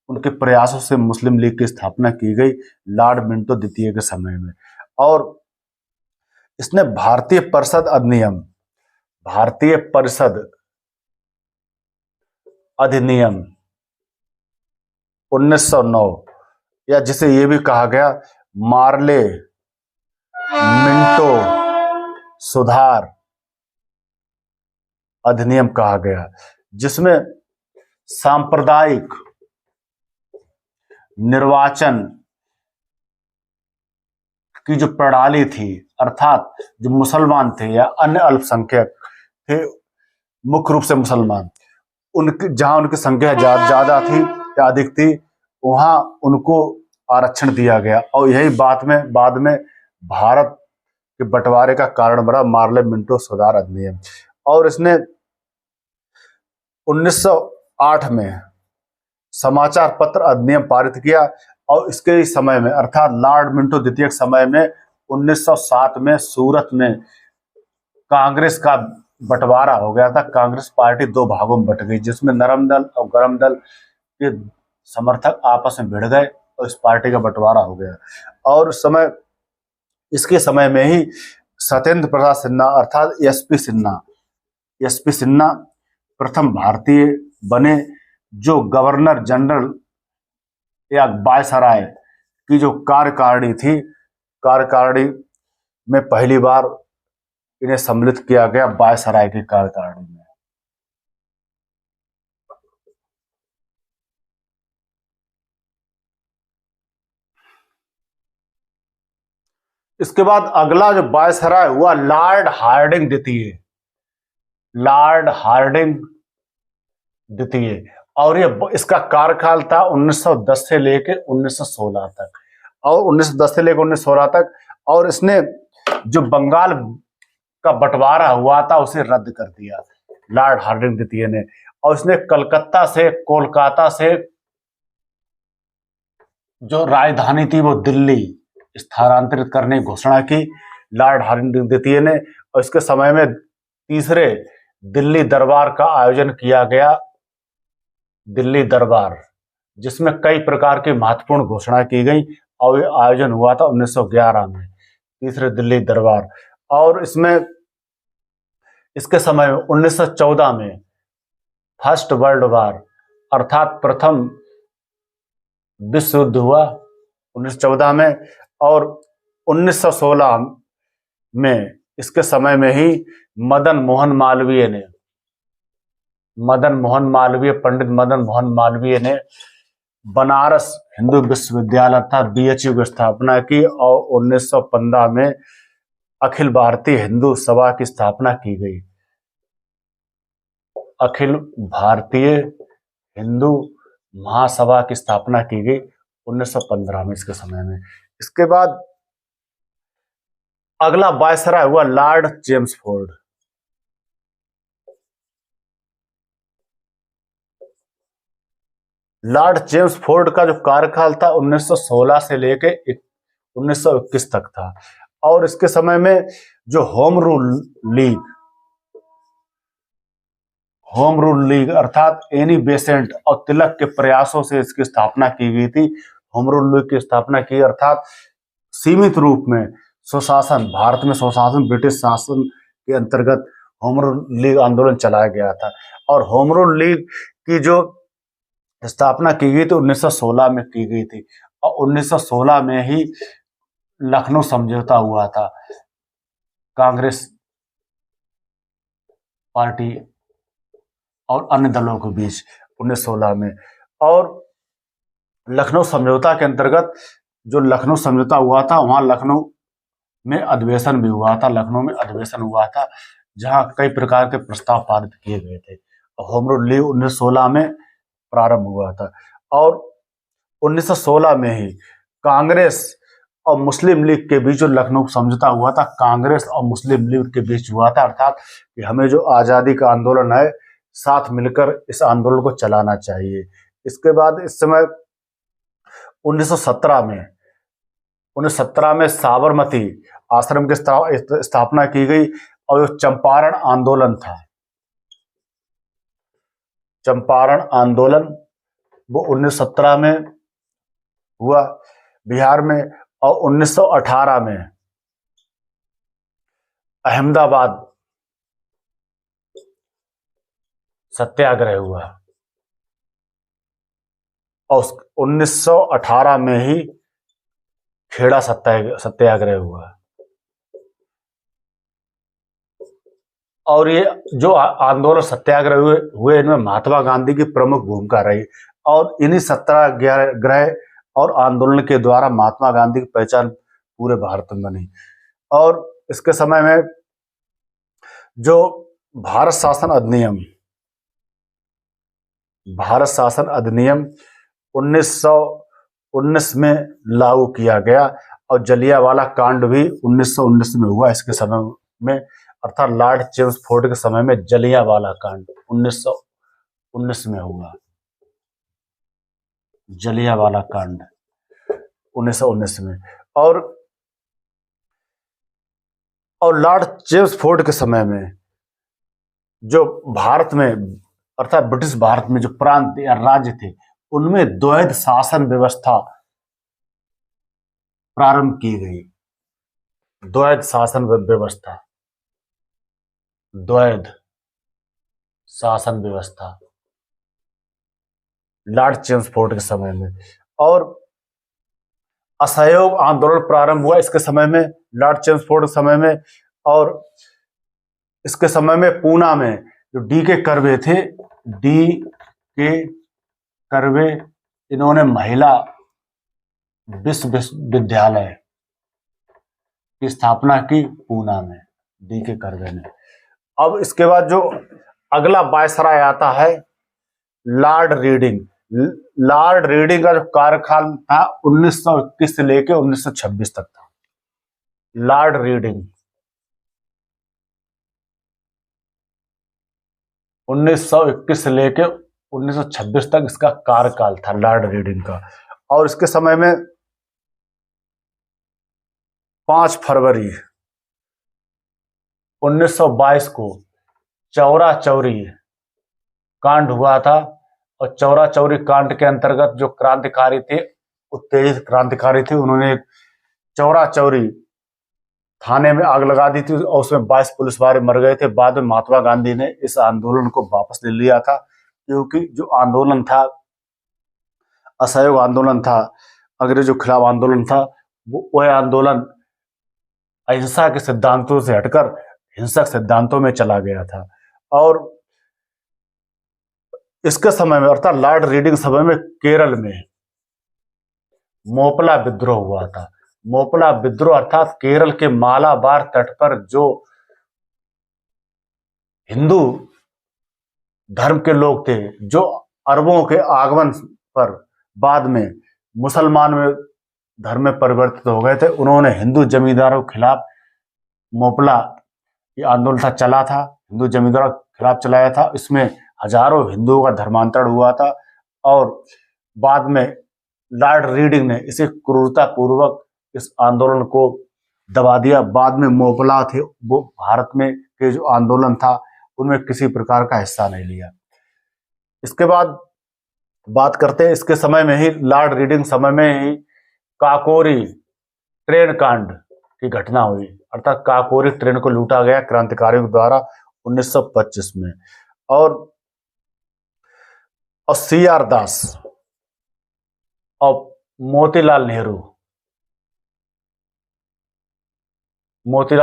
उनके प्रयासों से मुस्लिम लीग की स्थापना की गई लॉर्ड मिंटो द्वितीय के समय में। और इसने भारतीय परिषद अधिनियम 1909 या जिसे ये भी कहा गया मार्ले मिंटो सुधार अधिनियम कहा गया, जिसमें सांप्रदायिक निर्वाचन की जो प्रणाली थी, अर्थात जो मुसलमान थे या अन्य अल्पसंख्यक थे, मुख्य रूप से मुसलमान, उनकी जहां उनकी संख्या ज्यादा थी या अधिक थी वहां उनको आरक्षण दिया गया, और यही बाद में भारत के बंटवारे का कारण बना मार्ले मिंटो सुधार अधिनियम। और इसने 1908 में समाचार पत्र अधिनियम पारित किया, और इसके समय में अर्थात लॉर्ड मिंटो द्वितीय समय में 1907 में सूरत में कांग्रेस का बंटवारा हो गया था। कांग्रेस पार्टी दो भागों में बट गई, जिसमें नरम दल और गरम दल के समर्थक आपस में भिड़ गए और इस पार्टी का बंटवारा हो गया। और इसके समय में ही सत्येंद्र प्रसाद सिन्हा अर्थात एसपी सिन्हा प्रथम भारतीय बने जो गवर्नर जनरल या वायसराय की जो कार्यकारिणी थी, कार्यकारिणी में पहली बार इन्हें सम्मिलित किया गया वायसराय की कार्यकारिणी में। इसके बाद अगला जो वायसराय हुआ लॉर्ड हार्डिंग द्वितीय, लॉर्ड हार्डिंग द्वितीय, और ये इसका कार्यकाल था 1910 से लेके 1916 तक, और 1910 से लेकर 1916 तक। और इसने जो बंगाल का बंटवारा हुआ था उसे रद्द कर दिया लॉर्ड हार्डिंग द्वितीय ने, और इसने कलकत्ता से कोलकाता से जो राजधानी थी वो दिल्ली स्थानांतरित करने की घोषणा की लॉर्ड हार्डिंग द्वितीय ने। और इसके समय में तीसरे दिल्ली दरबार का आयोजन किया गया, दिल्ली दरबार, जिसमें कई प्रकार की महत्वपूर्ण घोषणा की गई, और ये आयोजन हुआ था 1911 में, तीसरे दिल्ली दरबार। और इसमें इसके समय में 1914 में फर्स्ट वर्ल्ड वॉर अर्थात प्रथम विश्व युद्ध हुआ 1914 में, और 1916 में इसके समय में ही मदन मोहन मालवीय ने, पंडित मदन मोहन मालवीय ने बनारस हिंदू विश्वविद्यालय अर्थात बीएचयू की स्थापना की, और 1915 में अखिल भारतीय हिंदू सभा की स्थापना की गई, अखिल भारतीय हिंदू महासभा की स्थापना की गई 1915 में इसके समय में। इसके बाद अगला वायसराय हुआ लॉर्ड चेम्सफोर्ड। लॉर्ड चेम्सफोर्ड का जो कार्यकाल था 1916 से लेके 1921 तक था, और इसके समय में जो होम रूल लीग अर्थात एनी बेसेंट और तिलक के प्रयासों से इसकी स्थापना की गई थी। होम रूल लीग की स्थापना की अर्थात सीमित रूप में स्वशासन, भारत में स्वशासन ब्रिटिश शासन के अंतर्गत होम रूल लीग आंदोलन चलाया गया था। और होम रूल लीग की जो स्थापना की गई थी 1916 में की गई थी, और 1916 में ही लखनऊ समझौता हुआ था कांग्रेस पार्टी और अन्य दलों के बीच 1916 में। और लखनऊ समझौता के अंतर्गत जो लखनऊ समझौता हुआ था, वहां लखनऊ में अधिवेशन भी हुआ था, लखनऊ में अधिवेशन हुआ था जहां कई प्रकार के प्रस्ताव पारित किए गए थे। होम रूल लीग 1916 में प्रारंभ हुआ था, और 1916 में ही कांग्रेस और मुस्लिम लीग के बीच जो लखनऊ समझौता हुआ था, कांग्रेस और मुस्लिम लीग के बीच हुआ था, अर्थात कि हमें जो आज़ादी का आंदोलन है साथ मिलकर इस आंदोलन को चलाना चाहिए। इसके बाद इस समय 1917 में साबरमती आश्रम की स्थापना की गई, और जो चंपारण आंदोलन था, चंपारण आंदोलन वो 1917 में हुआ बिहार में, और 1918 में अहमदाबाद सत्याग्रह हुआ, और 1918 में ही खेड़ा सत्याग्रह हुआ। और ये जो आंदोलन सत्याग्रह हुए इनमें महात्मा गांधी की प्रमुख भूमिका रही, और इन्हीं सत्याग्रह और आंदोलन के द्वारा महात्मा गांधी की पहचान पूरे भारत में बनी। और इसके समय में जो भारत शासन अधिनियम 1919 में लागू किया गया, और जलियांवाला कांड भी 1919 में हुआ इसके समय में, अर्थात लॉर्ड चेम्सफोर्ड के समय में जलियांवाला कांड 1919 में हुआ, जलियांवाला कांड 1919 में। और लॉर्ड चेम्सफोर्ड के समय में जो भारत में अर्थात ब्रिटिश भारत में जो प्रांत या राज्य थे उनमें द्वैध शासन व्यवस्था प्रारंभ की गई। द्वैध शासन व्यवस्था लॉर्ड चेम्सफोर्ड के समय में। और असहयोग आंदोलन प्रारंभ हुआ इसके समय में, लॉर्ड चेम्सफोर्ड के समय में। और इसके समय में पूना में जो डी के कर्वे थे, डी के कर्वे, इन्होंने महिला विश्वविद्यालय की स्थापना की पूना में, डी के कर्वे ने। अब इसके बाद जो अगला वायसराय आता है लॉर्ड रीडिंग। लॉर्ड रीडिंग का जो कार्यकाल था 1921 से लेके 1926 तक था। लॉर्ड रीडिंग 1921 से लेके 1926 तक इसका कार्यकाल था लॉर्ड रीडिंग का। और इसके समय में 5 फरवरी 1922 को चौरा चौरी कांड हुआ था। और चौरा चौरी कांड के अंतर्गत जो क्रांतिकारी थे, उत्तेजित क्रांतिकारी थे, उन्होंने चौरा चौरी थाने में आग लगा दी थी और उसमें 22 पुलिस वाले मर गए थे। बाद में महात्मा गांधी ने इस आंदोलन को वापस ले लिया था, क्योंकि जो आंदोलन था, असहयोग आंदोलन था, अंग्रेजों के खिलाफ आंदोलन था, वह आंदोलन अहिंसा के सिद्धांतों से हटकर हिंसक सिद्धांतों में चला गया था। और इसके समय में, अर्थात लॉर्ड रीडिंग समय में, केरल में मोपला विद्रोह हुआ था। मोपला विद्रोह अर्थात केरल के मालाबार तट पर जो हिंदू धर्म के लोग थे, जो अरबों के आगमन पर बाद में मुसलमान में धर्म में परिवर्तित हो गए थे, उन्होंने हिंदू जमींदारों के खिलाफ मोपला ये आंदोलन चला था, हिंदू जमींदारों के खिलाफ चलाया था। इसमें हजारों हिंदुओं का धर्मांतरण हुआ था और बाद में लॉर्ड रीडिंग ने इसे क्रूरता पूर्वक इस आंदोलन को दबा दिया। बाद में मोपला थे, वो भारत में के जो आंदोलन था उनमें किसी प्रकार का हिस्सा नहीं लिया। इसके बाद बात करते हैं, इसके समय में ही, लॉर्ड रीडिंग समय में ही काकोरी ट्रेन कांड की घटना हुई, अर्थात काकोरी ट्रेन को लूटा गया क्रांतिकारियों द्वारा 1925 में। और सी.आर. दास और मोतीलाल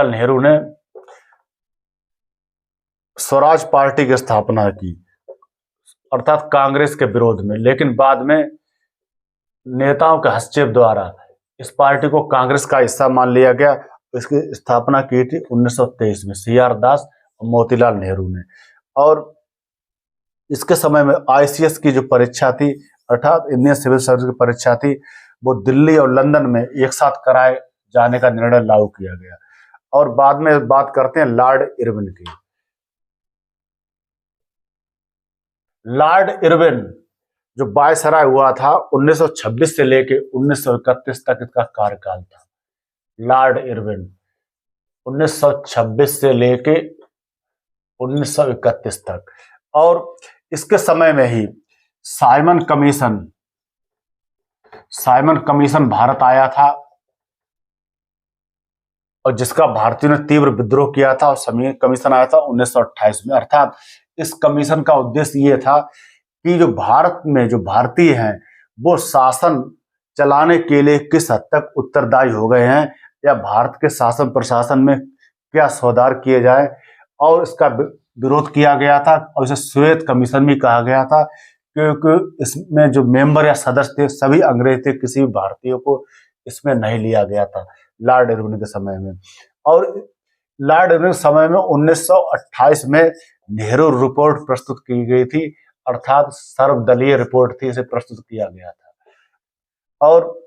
नेहरू ने स्वराज पार्टी की स्थापना की, अर्थात कांग्रेस के विरोध में। लेकिन बाद में नेताओं के हस्तक्षेप द्वारा इस पार्टी को कांग्रेस का हिस्सा मान लिया गया। इसकी स्थापना की थी 1923 में सी.आर. दास और मोतीलाल नेहरू ने। और इसके समय में आईसीएस की जो परीक्षा थी, अर्थात इंडियन सिविल सर्विस की परीक्षा थी, वो दिल्ली और लंदन में एक साथ कराए जाने का निर्णय लागू किया गया। और बाद में बात करते हैं लॉर्ड इरविन की। लॉर्ड इरविन जो वायसराय हुआ था 1926 से लेके 1931 तक इसका कार्यकाल था। लॉर्ड इरविन 1926 से लेके 1931 तक। और इसके समय में ही साइमन कमीशन भारत आया था, और जिसका भारतीयों ने तीव्र विद्रोह किया था। और साइमन कमीशन आया था 1928 में। अर्थात इस कमीशन का उद्देश्य ये था कि जो भारत में जो भारतीय हैं वो शासन चलाने के लिए किस हद तक उत्तरदायी हो गए हैं, या भारत के शासन प्रशासन में क्या सुधार किए जाए। और इसका विरोध किया गया था और इसे श्वेत कमीशन भी कहा गया था, क्योंकि इसमें जो मेंबर या सदस्य थे सभी अंग्रेज थे, किसी भी भारतीय को इसमें नहीं लिया गया था लॉर्ड इरविन के समय में। और लॉर्ड इरविन के समय में 1928 में नेहरू रिपोर्ट प्रस्तुत की गई थी, अर्थात सर्वदलीय रिपोर्ट थी, इसे प्रस्तुत किया गया था। और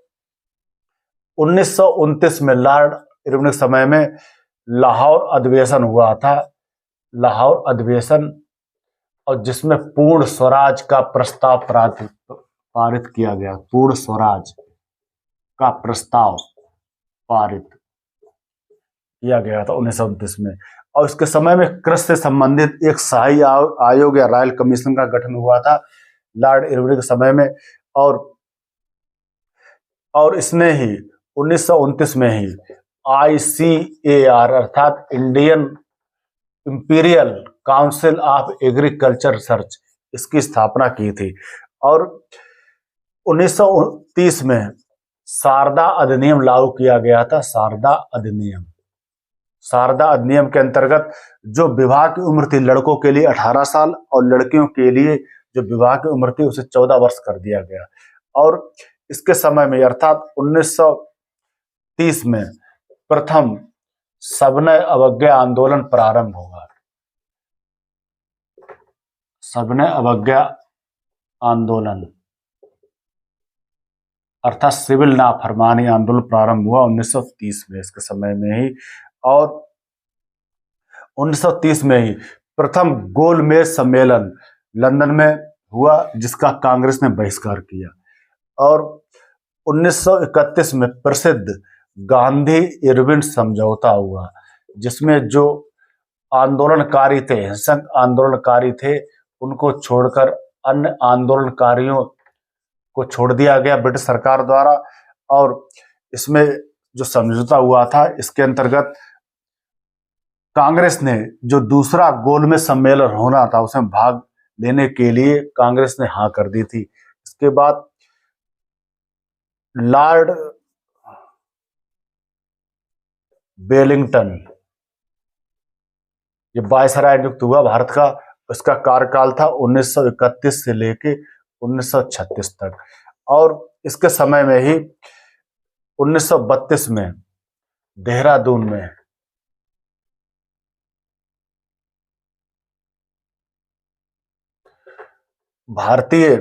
1929 में लॉर्ड इरविन के समय में लाहौर अधिवेशन हुआ था, लाहौर अधिवेशन, और जिसमें पूर्ण स्वराज का प्रस्ताव पारित किया गया। पूर्ण स्वराज का प्रस्ताव पारित किया गया था 1929 में। और इसके समय में कृषि से संबंधित एक शाही आयोग या रॉयल कमीशन का गठन हुआ था लॉर्ड इरविन के समय में। और इसने ही 1929 में ही ICAR अर्थात Indian imperial council of agriculture research, इसकी स्थापना की थी। और 1930 में शारदा अधिनियम लागू किया गया था। शारदा शारदा अधिनियम के अंतर्गत जो विवाह की उम्र थी लड़कों के लिए 18 साल और लड़कियों के लिए जो विवाह की उम्र थी उसे 14 वर्ष कर दिया गया। और इसके समय में अर्थात 1930 में प्रथम सविनय अवज्ञा आंदोलन प्रारंभ हुआ। सविनय अवज्ञा आंदोलन अर्थात सिविल नाफरमानी आंदोलन प्रारंभ हुआ 1930 में, इसके समय में ही। और 1930 में ही प्रथम गोलमेज सम्मेलन लंदन में हुआ जिसका कांग्रेस ने बहिष्कार किया। और 1931 में प्रसिद्ध गांधी इरविन समझौता हुआ जिसमें जो आंदोलनकारी थे, हिंसक आंदोलनकारी थे, उनको छोड़कर अन्य आंदोलनकारियों को छोड़ दिया गया ब्रिटिश सरकार द्वारा। और इसमें जो समझौता हुआ था इसके अंतर्गत कांग्रेस ने जो दूसरा गोलमेज सम्मेलन होना था उसमें भाग लेने के लिए कांग्रेस ने हाँ कर दी थी। इसके बाद लॉर्ड वेलिंगटन ये वायसराय नियुक्त हुआ भारत का। उसका कार्यकाल था 1931 से लेके 1936 तक। और इसके समय में ही 1932 में देहरादून में भारतीय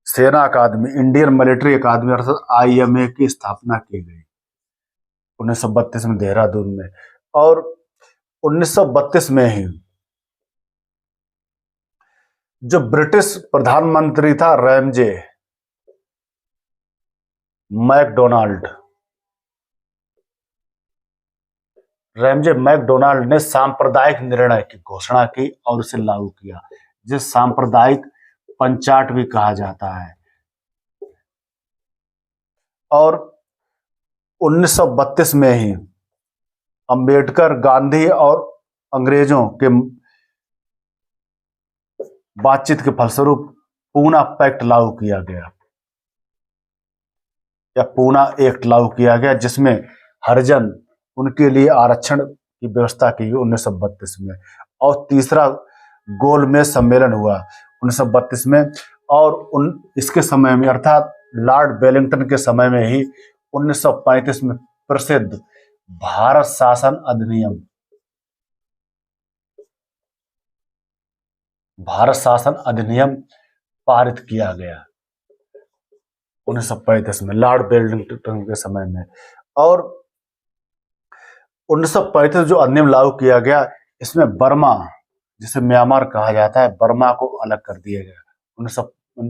सेना अकादमी, इंडियन मिलिट्री अकादमी अर्थात IMA की स्थापना की गई 1932 में देहरादून में। और 1932 में ही जो ब्रिटिश प्रधानमंत्री था रैमजे मैकडोनाल्ड ने सांप्रदायिक निर्णय की घोषणा की और उसे लागू किया, जिस सांप्रदायिक पंचाट भी कहा जाता है। और 1932 में ही अंबेडकर, गांधी और अंग्रेजों के बातचीत के फलस्वरूप पूना पैक्ट लागू किया गया या पूना एक्ट लागू किया गया जिसमें हरिजन उनके लिए आरक्षण की व्यवस्था की गई 1932 में। और तीसरा गोलमेज सम्मेलन हुआ 1932 में। और इसके समय में अर्थात लॉर्ड वेलिंगटन के समय में ही 1935 में प्रसिद्ध भारत शासन अधिनियम पारित किया गया 1935 में लॉर्ड वेलिंगटन के समय में। और 1935 जो अधिनियम लागू किया गया इसमें बर्मा, जिसे म्यांमार कहा जाता है, बर्मा को अलग कर दिया गया।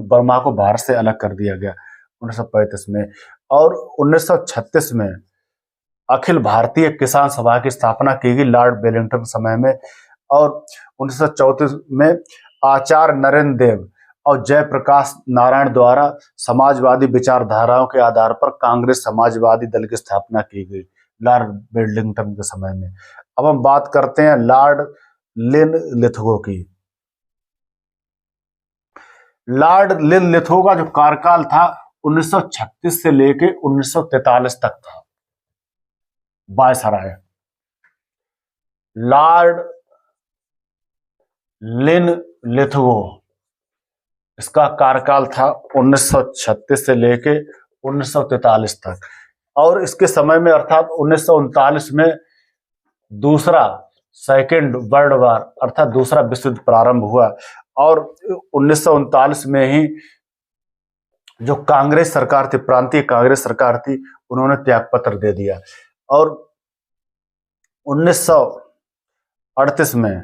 बर्मा को भारत से अलग कर दिया गया 1935 में। और 1936 में अखिल भारतीय किसान सभा की स्थापना की गई लॉर्ड वेलिंगटन के समय में। और 1934 में आचार्य नरेंद्र देव और जयप्रकाश नारायण द्वारा समाजवादी विचारधाराओं के आधार पर कांग्रेस समाजवादी दल की स्थापना की गई लॉर्ड वेलिंगटन के समय में। अब हम बात करते हैं लॉर्ड लिनलिथगो की। लॉर्ड लिनलिथगो का जो कार्यकाल था 1936 से लेके 1943 तक था। वायसराय लॉर्ड लिनलिथगो, इसका कार्यकाल था 1936 से लेके 1943 तक। और इसके समय में अर्थात 1939 में दूसरा सेकेंड वर्ल्ड वार अर्थात दूसरा विश्व युद्ध प्रारंभ हुआ। और 1939 में ही जो कांग्रेस सरकार थी, प्रांतीय कांग्रेस सरकार थी, उन्होंने त्यागपत्र दे दिया। और 1938 में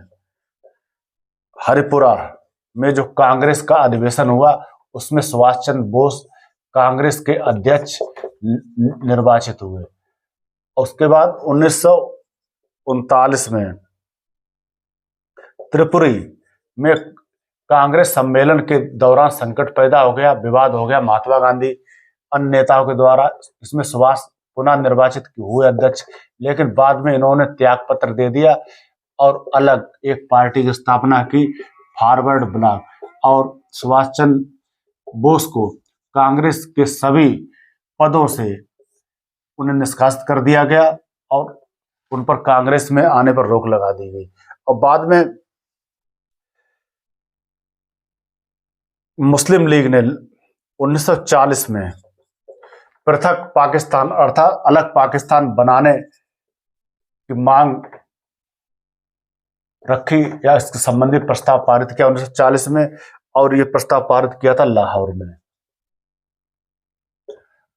हरिपुरा में जो कांग्रेस का अधिवेशन हुआ उसमें सुभाष चंद्र बोस कांग्रेस के अध्यक्ष निर्वाचित हुए। उसके बाद 1939 में त्रिपुरी में कांग्रेस सम्मेलन के दौरान संकट पैदा हो गया, विवाद हो गया महात्मा गांधी अन्य नेताओं के द्वारा। इसमें सुभाष पुनः निर्वाचित हुए अध्यक्ष, लेकिन बाद में इन्होंने त्यागपत्र दे दिया और अलग एक पार्टी की स्थापना की, फॉरवर्ड ब्लॉक। और सुभाष चंद्र बोस को कांग्रेस के सभी पदों से उन्हें निष्कासित कर दिया गया। और उन पर कांग्रेस में आने पर रोक लगा दी गई। और बाद में मुस्लिम लीग ने 1940 में पृथक पाकिस्तान अर्थात अलग पाकिस्तान बनाने की मांग रखी या इसके संबंधित प्रस्ताव पारित किया 1940 में, और ये प्रस्ताव पारित किया था लाहौर में।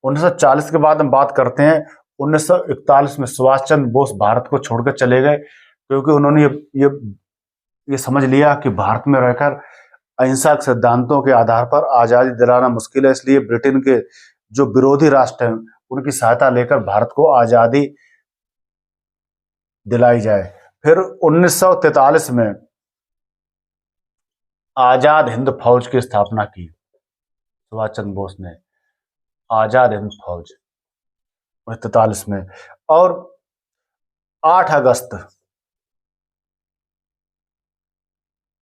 1940 के बाद हम बात करते हैं 1941 में सुभाष चंद्र बोस भारत को छोड़कर चले गए, क्योंकि उन्होंने ये समझ लिया कि भारत में रहकर अहिंसा के सिद्धांतों के आधार पर आज़ादी दिलाना मुश्किल है, इसलिए ब्रिटेन के जो विरोधी राष्ट्र हैं उनकी सहायता लेकर भारत को आज़ादी दिलाई जाए। फिर 1943 में आजाद हिंद फौज की स्थापना की सुभाष चंद्र बोस ने, आजाद हिंद फौज 1943 में। और 8 अगस्त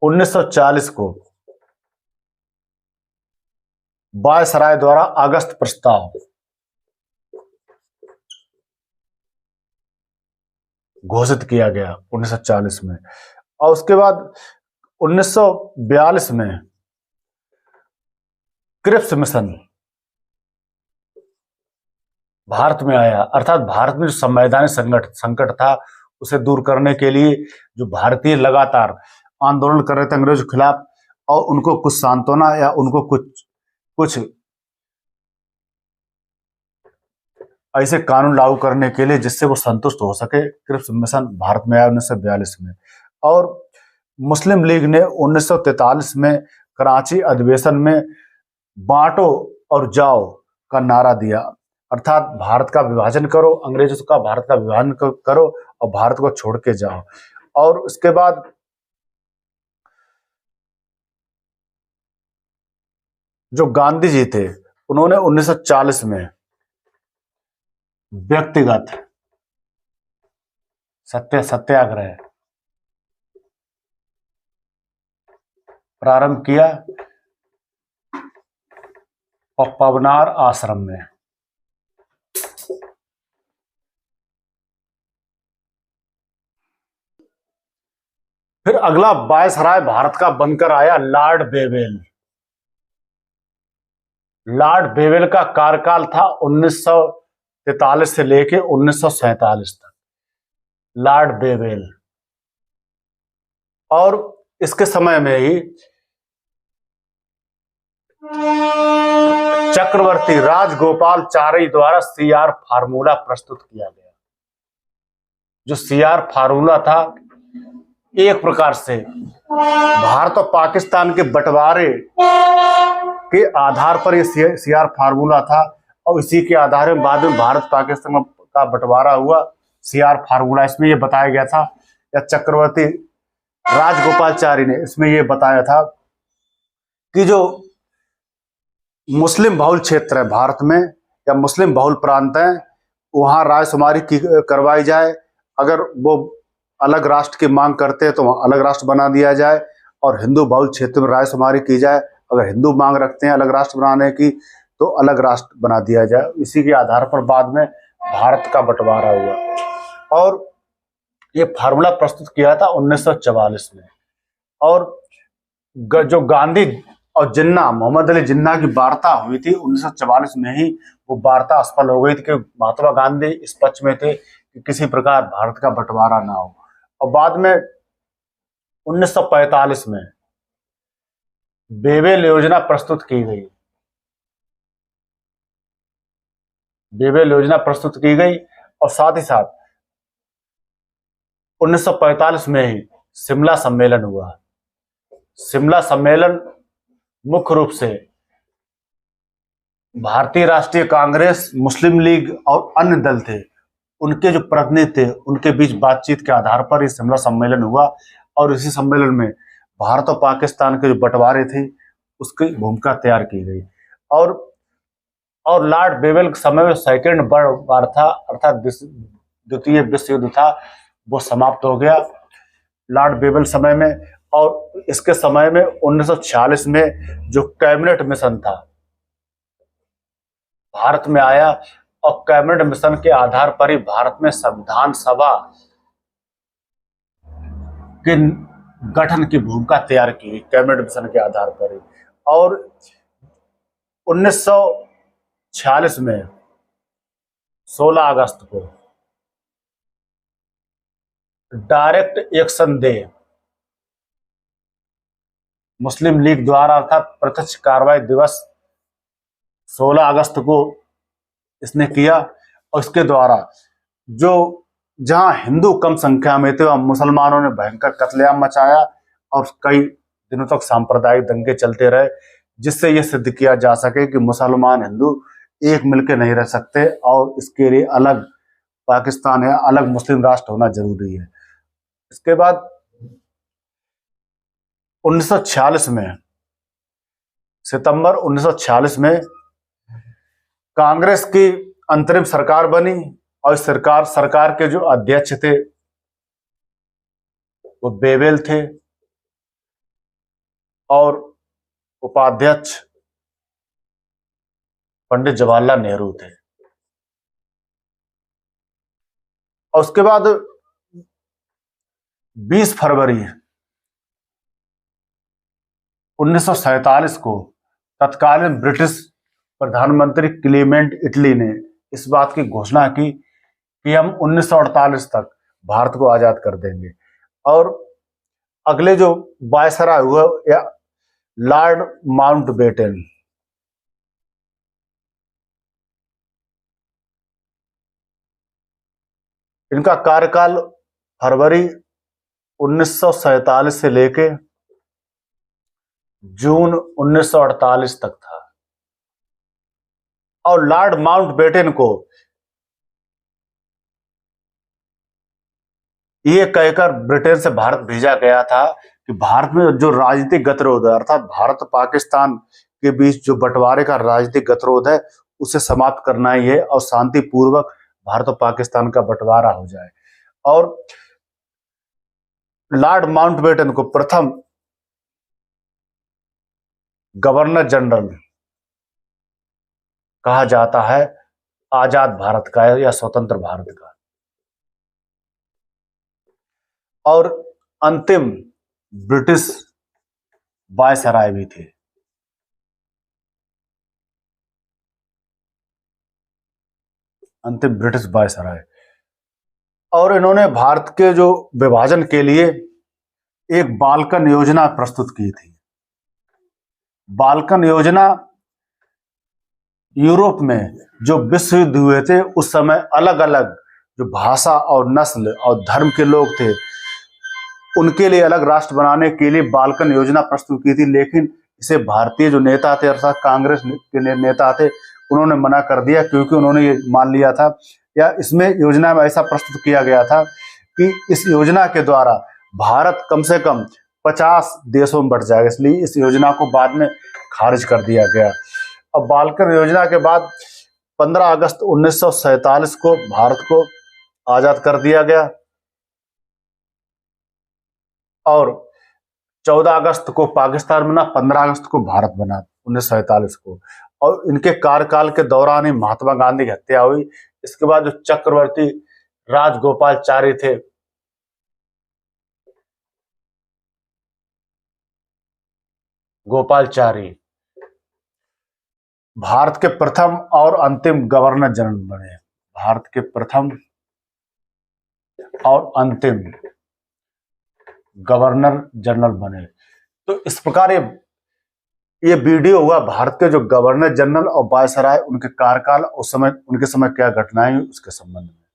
1940 को वायसराय द्वारा अगस्त प्रस्ताव घोषित किया गया 1940 में। और उसके बाद 1942 में क्रिप्स मिशन भारत में आया, अर्थात भारत में जो संवैधानिक संकट था उसे दूर करने के लिए जो भारतीय लगातार आंदोलन कर रहे थे अंग्रेजों के खिलाफ, और उनको कुछ सांत्वना या उनको कुछ ऐसे कानून लागू करने के लिए जिससे वो संतुष्ट हो सके, क्रिप्स मिशन भारत में आया 1942 में। और मुस्लिम लीग ने 1943 में कराची अधिवेशन में बांटो और जाओ का नारा दिया, अर्थात भारत का विभाजन करो, अंग्रेजों का भारत का विभाजन करो और भारत को छोड़ के जाओ। और उसके बाद जो गांधी जी थे उन्होंने 1940 में व्यक्तिगत सत्याग्रह प्रारंभ किया और पवनार आश्रम में। फिर अगला वायसराय भारत का बनकर आया लॉर्ड बेवेल। लॉर्ड बेवेल का कार्यकाल था 1943 से लेकर 1947 तक, लॉर्ड बेवेल। और इसके समय में ही चक्रवर्ती राजगोपालाचारी द्वारा सीआर फार्मूला प्रस्तुत किया गया। जो सीआर फार्मूला था एक प्रकार से भारत और पाकिस्तान के बंटवारे के आधार पर यह सीआर फार्मूला था, और इसी के आधार में बाद में भारत पाकिस्तान का बंटवारा हुआ। सीआर फार्मूला इसमें यह बताया गया था, या चक्रवर्ती राजगोपालाचारी ने इसमें यह बताया था कि जो मुस्लिम बहुल क्षेत्र है भारत में या मुस्लिम बहुल प्रांत है, वहां रायशुमारी करवाई जाए। अगर वो अलग राष्ट्र की मांग करते हैं तो वहां अलग राष्ट्र बना दिया जाए, और हिंदू बहुल क्षेत्र में रायशुमारी की जाए। अगर हिंदू मांग रखते हैं अलग राष्ट्र बनाने की तो अलग राष्ट्र बना दिया जाए। इसी के आधार पर बाद में भारत का बंटवारा हुआ, और ये फार्मूला प्रस्तुत किया था 1944 में। और जो गांधी और जिन्ना, मोहम्मद अली जिन्ना की वार्ता हुई थी 1944 में ही, वो वार्ता असफल हो गई थी, कि महात्मा गांधी इस पक्ष में थे कि किसी प्रकार भारत का बंटवारा ना हो। और बाद में 1945 में बेवेल योजना प्रस्तुत की गई। बेवेल योजना प्रस्तुत की गई, और साथ ही साथ 1945 में ही शिमला सम्मेलन हुआ। शिमला सम्मेलन मुख्य रूप से भारतीय राष्ट्रीय कांग्रेस, मुस्लिम लीग और अन्य दल थे, उनके जो प्रतिनिधि थे उनके बीच बातचीत के आधार पर यह शिमला सम्मेलन हुआ। और इसी सम्मेलन में भारत और पाकिस्तान के जो बंटवारे थे उसकी भूमिका तैयार की गई। और लॉर्ड बेवेल के समय में सेकेंड वर्ल्ड वार था, अर्थात द्वितीय विश्व युद्ध था, वो समाप्त हो गया लॉर्ड बेवेल समय में। और इसके समय में 1946 में जो कैबिनेट मिशन था भारत में आया, और कैबिनेट मिशन के आधार पर ही भारत में संविधान सभा के गठन की भूमिका तैयार की, कैबिनेट मिशन के आधार पर ही। और 1946 में 16 अगस्त को डायरेक्ट एक्शन डे मुस्लिम लीग द्वारा अर्थात प्रत्यक्ष कार्रवाई दिवस 16 अगस्त को इसने किया, और इसके द्वारा जो जहां हिंदू कम संख्या में थे वहां मुसलमानों ने भयंकर कत्लेआम मचाया और कई दिनों तक सांप्रदायिक दंगे चलते रहे, जिससे यह सिद्ध किया जा सके कि मुसलमान हिंदू एक मिलकर नहीं रह सकते और इसके लिए अलग पाकिस्तान या अलग मुस्लिम राष्ट्र होना जरूरी है। इसके बाद 1946 में सितंबर 1946 में कांग्रेस की अंतरिम सरकार बनी और सरकार के जो अध्यक्ष थे वो बेवेल थे और उपाध्यक्ष पंडित जवाहरलाल नेहरू थे। और उसके बाद 20 फरवरी 1947 को तत्कालीन ब्रिटिश प्रधानमंत्री क्लीमेंट इटली ने इस बात की घोषणा की कि हम 1948 तक भारत को आजाद कर देंगे। और अगले जो वायसराय हुआ या लॉर्ड माउंटबेटन, इनका कार्यकाल फरवरी 1947 से लेके जून 1948 तक था। और लॉर्ड माउंटबेटन को यह कहकर ब्रिटेन से भारत भेजा गया था कि भारत में जो राजनीतिक गतिरोध है अर्थात भारत पाकिस्तान के बीच जो बंटवारे का राजनीतिक गतिरोध है उसे समाप्त करना ही है और शांतिपूर्वक भारत और पाकिस्तान का बंटवारा हो जाए। और लॉर्ड माउंटबेटन को प्रथम गवर्नर जनरल कहा जाता है आजाद भारत का या स्वतंत्र भारत का। और अंतिम ब्रिटिश वायसराय भी थे। अंतिम ब्रिटिश वायसराय। और इन्होंने भारत के जो विभाजन के लिए एक बाल्कन योजना प्रस्तुत की थी। बाल्कन योजना यूरोप में जो विश्व युद्ध हुए थे उस समय अलग अलग जो भाषा और नस्ल और धर्म के लोग थे उनके लिए अलग राष्ट्र बनाने के लिए बाल्कन योजना प्रस्तुत की थी, लेकिन इसे भारतीय जो नेता थे अर्थात कांग्रेस के नेता थे उन्होंने मना कर दिया, क्योंकि उन्होंने ये मान लिया था या इसमें योजना में ऐसा प्रस्तुत किया गया था कि इस योजना के द्वारा भारत कम से कम 50 देशों में बढ़ जाएगा, इसलिए इस योजना को बाद में खारिज कर दिया गया। अब बाल्कन योजना के बाद 15 अगस्त 1947 को भारत को आजाद कर दिया गया और 14 अगस्त को पाकिस्तान बना, 15 अगस्त को भारत बना 1947 को। और इनके कार्यकाल के दौरान ही महात्मा गांधी की हत्या हुई। इसके बाद जो चक्रवर्ती राजगोपालचारी थे गोपालचारी भारत के प्रथम और अंतिम गवर्नर जनरल बने। भारत के प्रथम और अंतिम गवर्नर जनरल बने। तो इस प्रकार ये वीडियो हुआ भारत के जो गवर्नर जनरल और वायसराय उनके कार्यकाल उस समय उनके समय क्या घटनाएं हुई उसके संबंध में।